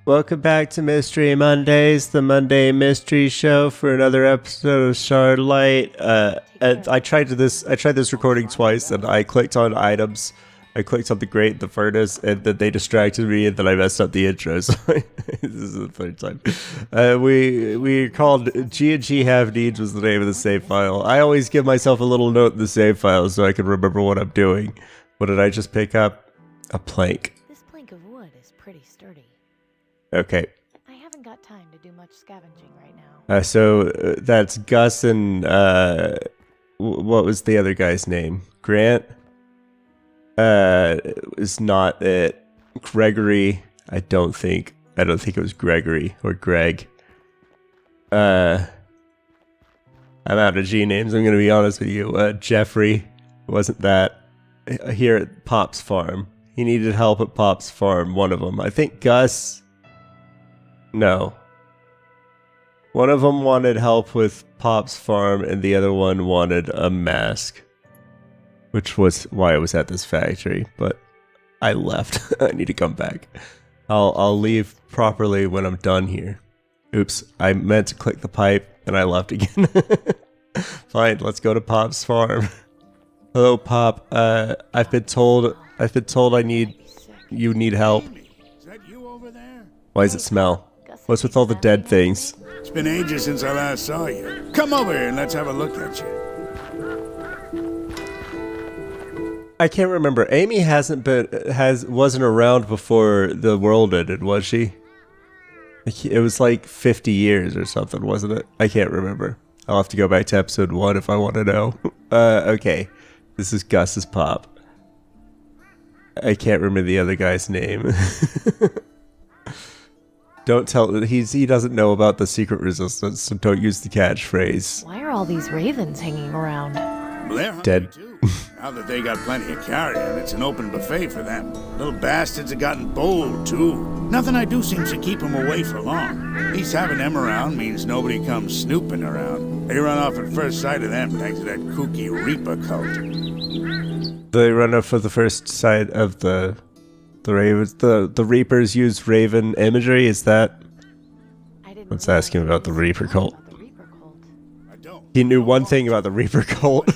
Welcome back to Mystery Mondays, the Monday Mystery Show, for another episode of Shardlight. And I tried this recording twice, and I clicked on items. I clicked on the grate, the furnace, and then they distracted me, and then I messed up the intro. So this is the third time. We called G&G Have Needs was the name of the save file. I always give myself a little note in the save file so I can remember what I'm doing. What did I just pick up? A plank. This plank of wood is pretty sturdy. Okay. I haven't got time to do much scavenging right now. So that's Gus and what was the other guy's name? Grant? Is not it. Gregory? I don't think it was Gregory or Greg. I'm out of G names, I'm gonna be honest with you. Jeffrey wasn't that. Here at Pop's farm. He needed help at Pop's farm, one of them. I think Gus... No. One of them wanted help with Pop's farm, and the other one wanted a mask. Which was why I was at this factory, but I left. I need to come back. I'll leave properly when I'm done here. Oops, I meant to click the pipe, and I left again. Fine, let's go to Pop's farm. Hello, Pop. I've been told you need help. Is that you over there? Why does it smell? What's with all the dead things? It's been ages since I last saw you. Come over here and let's have a look at you. I can't remember. Amy wasn't around before the world ended, was she? It was like 50 years or something, wasn't it? I can't remember. I'll have to go back to episode 1 if I want to know. Okay. This is Gus's Pop. I can't remember the other guy's name. Don't tell... He doesn't know about the secret resistance, so don't use the catchphrase. Why are all these ravens hanging around? Well, they're hungry Dead. too. Now that they got plenty of carrion, it's an open buffet for them. Little bastards have gotten bold, too. Nothing I do seems to keep them away for long. At least having them around means nobody comes snooping around. They run off at first sight of them thanks to that kooky Reaper cult. They run off for the first sight of the Ravens. The Reapers use Raven imagery, is that? Let's ask him about the Reaper cult. I don't. He knew one thing about the Reaper cult.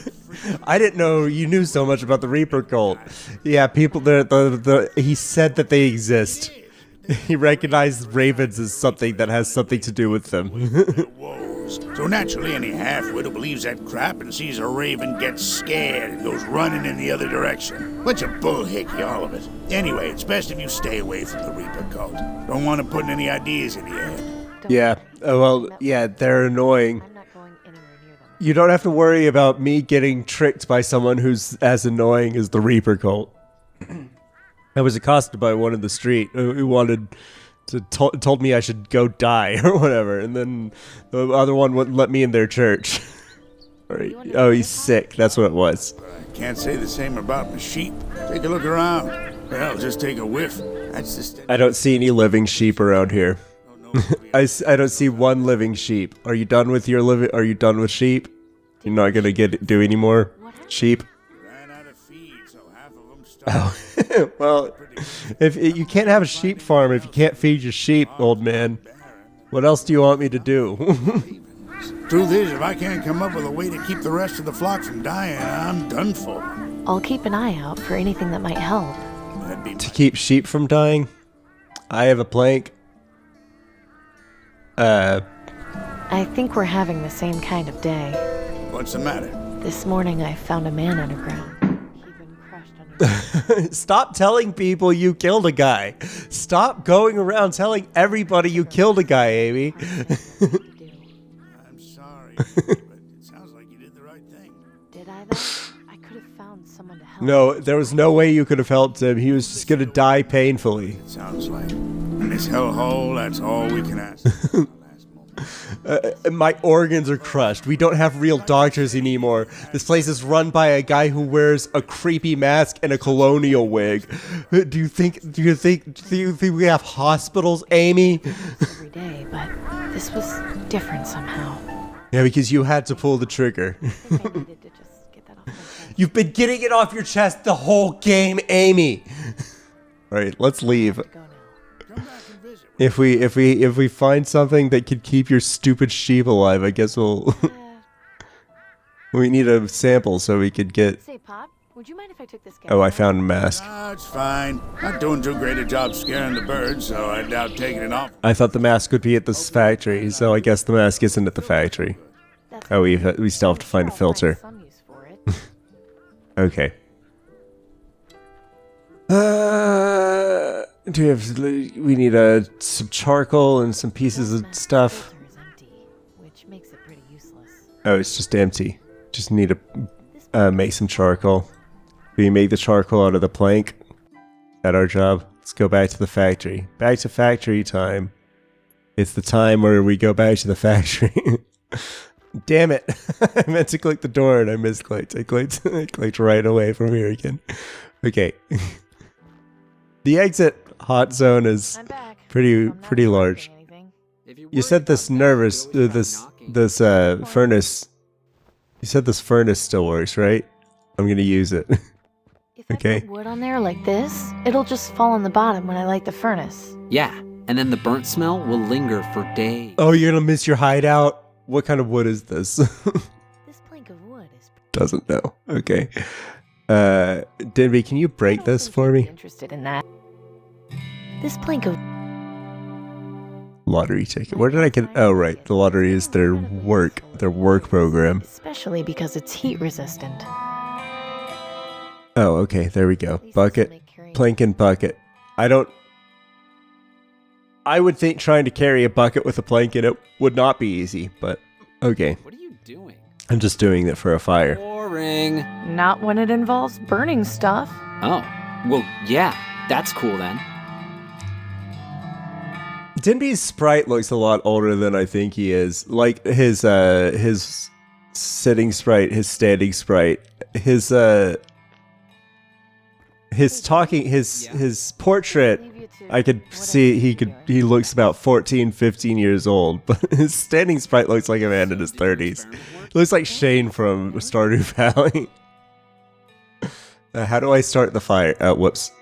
I didn't know you knew so much about the Reaper cult. Yeah, people, he said that they exist. He recognized ravens as something that has something to do with them. Woes. So naturally, any half-wit who believes that crap and sees a raven gets scared and goes running in the other direction. Bunch of bullhickey, all of it. Anyway, it's best if you stay away from the Reaper cult. Don't want to put any ideas in your head. Yeah, well, yeah, they're annoying. I'm not going anywhere near them. You don't have to worry about me getting tricked by someone who's as annoying as the Reaper cult. I was accosted by one in the street who wanted to told me I should go die or whatever, and then the other one wouldn't let me in their church. Oh, he's sick. That's what it was. I can't say the same about my sheep. Take a look around. Hell, just take a whiff. That's the steady... I don't see any living sheep around here. I don't see one living sheep. Are you done with your living? Are you done with sheep? You're not gonna do any more sheep? Ran out of feed, so half of them stopped. Oh, well, if you can't have a sheep farm if you can't feed your sheep, old man. What else do you want me to do? Truth is, if I can't come up with a way to keep the rest of the flock from dying, I'm done for. I'll keep an eye out for anything that might help. That'd be To keep sheep from dying? I have a plank. I think we're having the same kind of day. What's the matter? This morning I found a man underground. He'd been crushed under... Stop telling people you killed a guy. Stop going around telling everybody you killed a guy, Amy. I'm sorry, but it sounds like you did the right thing. Did I though? I could have found someone to help. No, there was no way you could have helped him. He was just gonna die painfully. It sounds like. In this hellhole, that's all we can ask. Our last moment. My organs are crushed. We don't have real doctors anymore. This place is run by a guy who wears a creepy mask and a colonial wig. Do you think we have hospitals, Amy? Every day, but this was different somehow. Yeah, because you had to pull the trigger. I think I needed to just get that off my chest. You've been getting it off your chest the whole game, Amy. All right, let's leave. Go now. Come back and visit. If we find something that could keep your stupid sheep alive, I guess we'll. We need a sample so we could get. Say, Pop, would you mind if I took this guy? Oh, I found a mask. Ah, it's fine. Not doing too great a job scaring the birds, so I doubt taking it off. I thought the mask would be at this factory, so I guess the mask isn't at the factory. Oh, we still have to find a filter. Okay. Do we have? We need some charcoal and some pieces of stuff. Which makes it pretty useless. Oh, it's just empty. Just need to make some charcoal. We make the charcoal out of the plank. At our job. Let's go back to the factory. Back to factory time. It's the time where we go back to the factory. Damn it! I meant to click the door and I misclicked. I clicked right away from here again. Okay. The exit hot zone is pretty large. You said this furnace. You said this furnace still works, right? I'm gonna use it. If I Okay. put wood on there like this, it'll just fall on the bottom when I light the furnace. Yeah, and then the burnt smell will linger for days. Oh, you're gonna miss your hideout? What kind of wood is this? This plank of wood is. Doesn't know. Okay. Denby, can you break this for me? Interested in that? This plank of. Lottery ticket. Where did I get? Oh, right. The lottery is their work program. Especially because it's heat resistant. Oh, okay. There we go. Bucket, plank and bucket. I would think trying to carry a bucket with a plank in it would not be easy, but okay. What are you doing? I'm just doing it for a fire. Boring. Not when it involves burning stuff. Oh, well, yeah, that's cool then. Denby's sprite looks a lot older than I think he is. Like his sitting sprite, his standing sprite, his portrait. I could see he looks about 14, 15 years old, but his standing sprite looks like a man in his 30s. Looks like Shane from Stardew Valley. How do I start the fire? Whoops.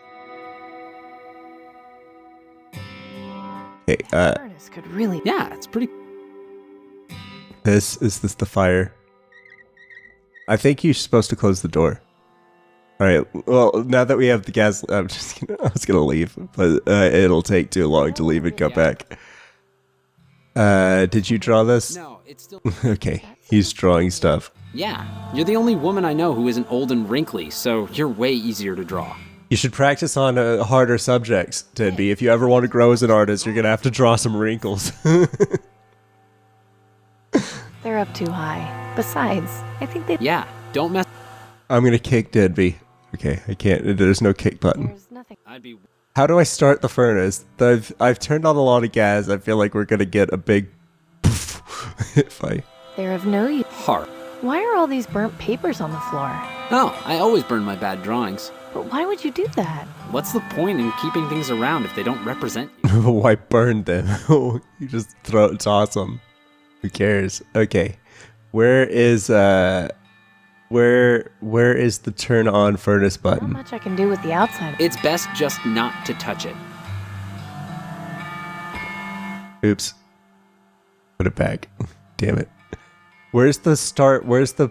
Okay, Furnace could really. Yeah, it's pretty. is this the fire? I think you're supposed to close the door. All right. Well, now that we have the gas, I was gonna leave, but it'll take too long to leave and come back. Did you draw this? No, it's still. Okay, he's drawing stuff. Yeah, you're the only woman I know who isn't old and wrinkly, so you're way easier to draw. You should practice on harder subjects, Denby. If you ever want to grow as an artist, you're gonna have to draw some wrinkles. They're up too high. Besides, I think they. Yeah, don't mess. I'm gonna kick Denby. Okay, I can't. There's no kick button. There's nothing. I'd be. How do I start the furnace? I've turned on a lot of gas. I feel like we're gonna get a big poof if I. They're of no use. Hard. Why are all these burnt papers on the floor? Oh, I always burn my bad drawings. But why would you do that? What's the point in keeping things around if they don't represent you? Why burn them? You just toss them. Who cares? Okay, where is the turn on furnace Not button? much I can do with the outside. It's best just not to touch it. Oops. Put it back. Damn it. Where's the start? Where's the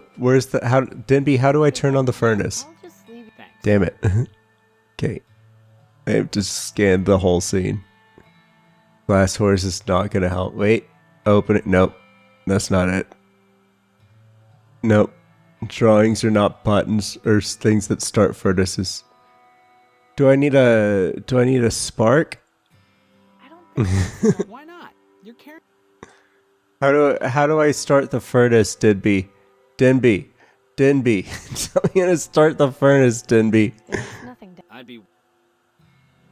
how Denby, how do I turn on the furnace? I'll just leave it. Thanks. Damn it. Okay. I have to scan the whole scene. Glass horse is not gonna help. Wait. Open it. Nope. That's not it. Nope. Drawings are not buttons or things that start furnaces. Do I need a spark? I don't think so. Why not? You're carrying. How do I start the furnace, Denby? Tell me how to start the furnace, Denby. There's nothing to. I'd be.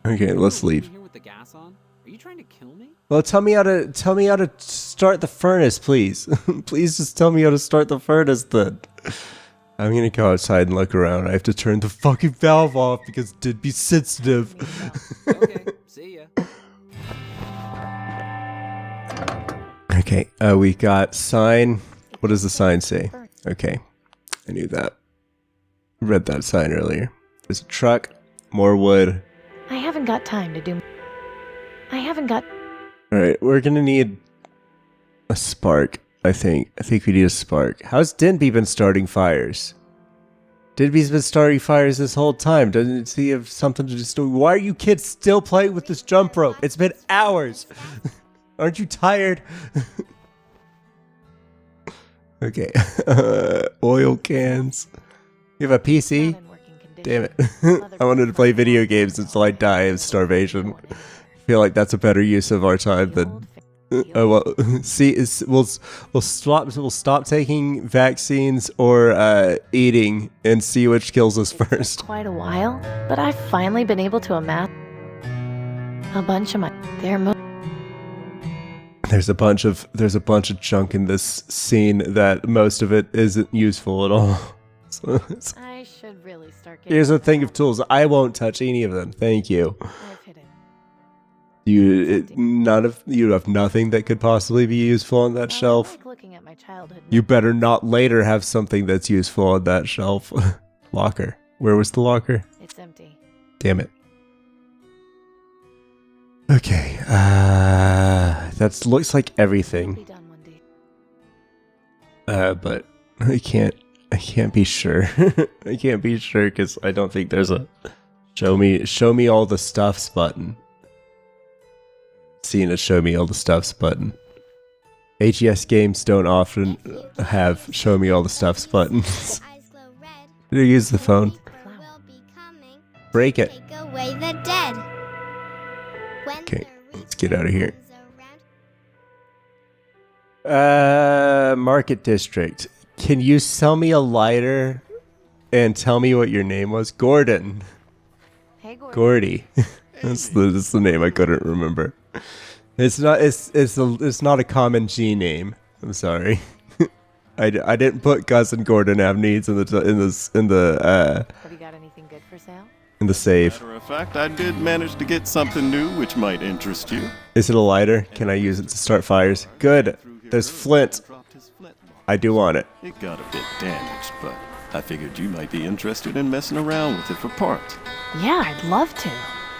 Okay, let's leave. Here with the gas on? Are you trying to kill me? Well, tell me how to start the furnace, please. Please just tell me how to start the furnace then. I'm gonna go outside and look around. I have to turn the fucking valve off because it did be sensitive. Okay, see ya. Okay, we got sign. What does the sign say? Okay, I knew that. I read that sign earlier. There's a truck, more wood. I haven't got time to do. I haven't got. Alright, we're gonna need a spark, I think. I think we need a spark. How's Denby been starting fires? Denby's been starting fires this whole time. Doesn't he have something to do? Why are you kids still playing with this jump rope? It's been hours. Aren't you tired? Okay. Oil cans. You have a PC? Damn it. I wanted to play video games until I die of starvation. I feel like that's a better use of our time than... well, see, we'll stop taking vaccines or eating and see which kills us first. Quite a while, but I've finally been able to amass a bunch of my... There's a bunch of junk in this scene that most of it isn't useful at all. So I should really start getting... Here's a thing of tools. I won't touch any of them. Thank you. I've hit it. You have nothing that could possibly be useful on that shelf. Like looking at my childhood. You better not later have something that's useful on that shelf. Locker. Where was the locker? It's empty. Damn it. Okay. That looks like everything. Be done one day. But I can't be sure. I can't be sure because I don't think there's a show me all the stuffs button. Seeing a show me all the stuffs button. AGS games don't often have show me all the stuffs buttons. Did you use the phone? Break it. Okay, let's get out of here. Market District. Can you sell me a lighter and tell me what your name was? Gordon. Hey, Gordon. Gordy. That's the name I couldn't remember. It's not a common G name. I'm sorry. I didn't put Gus and Gordon have needs in the Have you got anything good for sale? in the save. Matter of fact, I did manage to get something new which might interest you. Is it a lighter? Can I use it to start fires? Good. There's flint. I do want it. It got a bit damaged, but I figured you might be interested in messing around with it for parts. Yeah, I'd love to.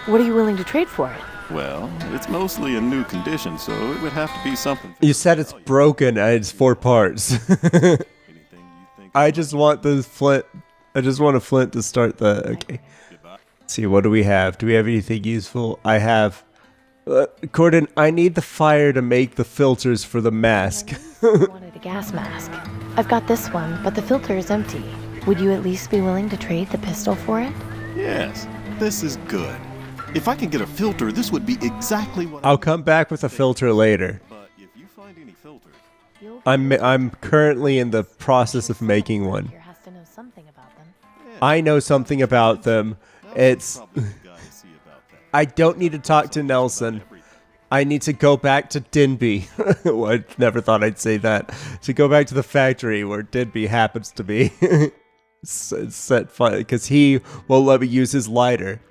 What are you willing to trade for it? Well, it's mostly in new condition, so it would have to be something. You said it's broken and it's 4 parts. Anything you think I just want the flint. I just want a flint to start the... Okay. Let's see, what do we have? Do we have anything useful? I have... Gordon, I need the fire to make the filters for the mask. I wanted a gas mask. I've got this one, but the filter is empty. Would you at least be willing to trade the pistol for it? Yes, this is good. If I can get a filter, this would be exactly what I'll come back with a filter later. But if you find any filters, I'm currently in the process of making one. Here has to know something about them. I know something about them. It's... probably the guy to see about that. I don't need to talk to Nelson. I need to go back to Denby. Well, I never thought I'd say that. To go back to the factory where Denby happens to be. Set fire, because he won't let me use his lighter.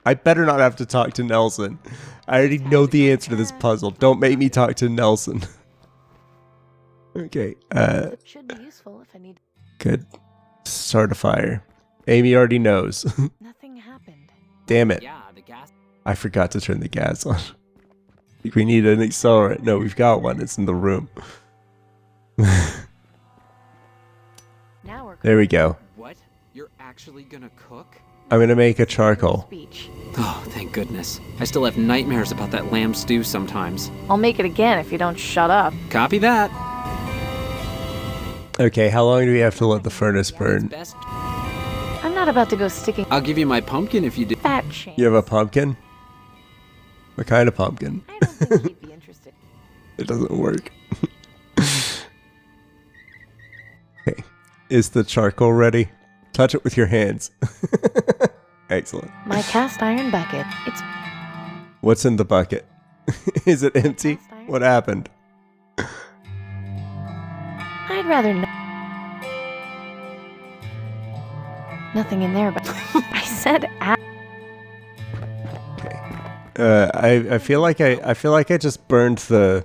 I better not have to talk to Nelson. I already know the answer to this puzzle. Don't make me talk to Nelson. Okay, It should be useful if I need... good. Start a fire. Amy already knows. Nothing happened. Damn it. Yeah, the gas. I forgot to turn the gas on. I think we need an accelerant. No, we've got one. It's in the room. Now we're... There we go. What? You're actually gonna cook? I'm gonna make a charcoal. Speech. Oh, thank goodness. I still have nightmares about that lamb stew sometimes. I'll make it again if you don't shut up. Copy that. Okay, how long do we have to let the furnace It's burn? best. I'm not about to go sticking I'll give you my pumpkin if you do. fat shame. You have a pumpkin? What kind of pumpkin? I don't think she'd be interested. It doesn't work. Okay. Is the charcoal ready? Touch it with your hands. Excellent. My cast iron bucket. It's... What's in the bucket? Is it empty? Cast iron? What happened? I'd rather not... Nothing in there, but... I said... I feel like I just burned the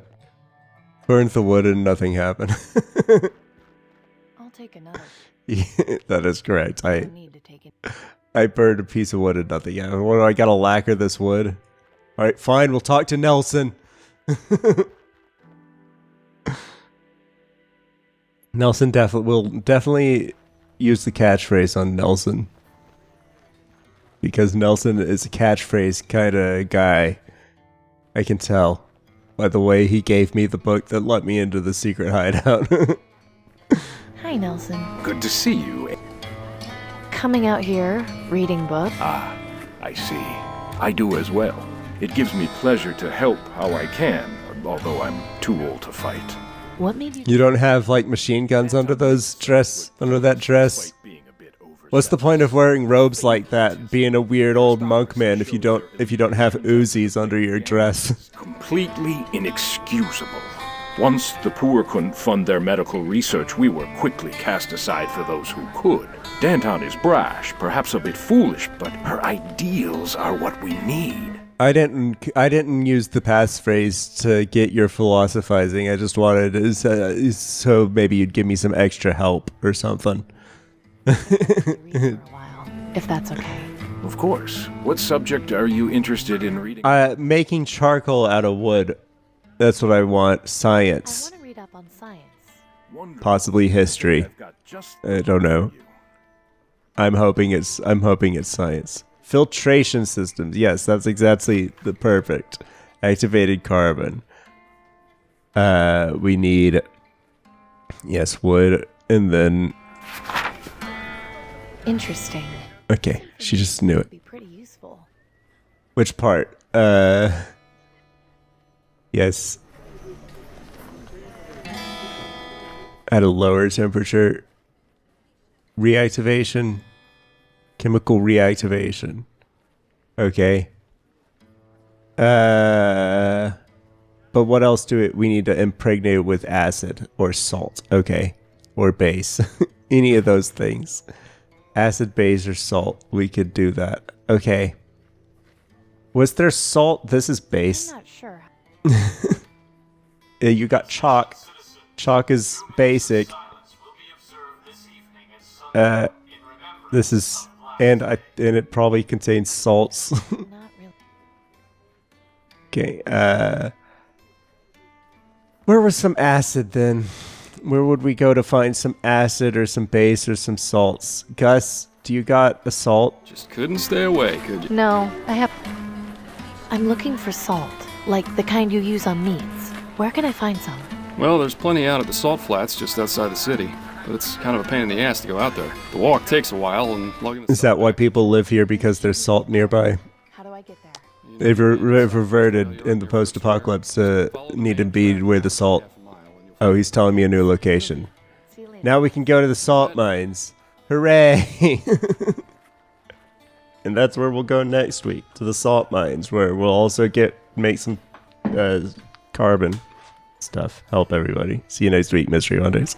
wood and nothing happened. I'll take another. That is correct. I need to take it. I burned a piece of wood and nothing happened. What do I gotta lacquer this wood? Alright, fine, we'll talk to Nelson. Nelson will definitely use the catchphrase on Nelson. Because Nelson is a catchphrase kind of guy. I can tell by the way he gave me the book that let me into the secret hideout. Hi, Nelson. Good to see you. Coming out here, reading book. Ah, I see. I do as well. It gives me pleasure to help how I can, although I'm too old to fight. What made you... You don't have like machine guns under that dress? What's the point of wearing robes like that, being a weird old monk man if you don't have Uzis under your dress? Completely inexcusable. Once the poor couldn't fund their medical research, we were quickly cast aside for those who could. Danton is brash, perhaps a bit foolish, but her ideals are what we need. I didn't use the passphrase to get your philosophizing. I just wanted to, so maybe you'd give me some extra help or something. read for a while, if that's okay. Of course. What subject are you interested in reading? Making charcoal out of wood. That's what I want. I Science. want to read up on science. Wonderful. Possibly history. I've got just I don't know. I'm hoping it's science. Filtration systems. Yes, that's exactly the perfect. Activated carbon. We need, yes, wood, and then, Interesting. okay, she just knew Would it. be pretty useful. Which part? Yes. At a lower temperature. Reactivation. Chemical reactivation. Okay. But what else do we need to impregnate it with acid or salt? Okay. Or base. Any of those things. Acid, base, or salt. We could do that. Okay. Was there salt? This is base. I'm not sure. You got chalk. Chalk is basic. This is, and it probably contains salts. Not really. Okay. Where was some acid then? Where would we go to find some acid or some base or some salts? Gus, do you got a salt? Just couldn't stay away, could you? No, I'm looking for salt, like the kind you use on meats. Where can I find some? Well, there's plenty out at the salt flats just outside the city, but it's kind of a pain in the ass to go out there. The walk takes a while, and lugging the Is that why people live here, because there's salt nearby? How do I get there? They've reverted in the post-apocalypse to need to be where the salt. Oh, he's telling me a new location. See you later. Now we can go to the salt mines. Hooray! And that's where we'll go next week, to the salt mines, where we'll also make some carbon stuff. Help everybody. See you next week, Mystery Mondays.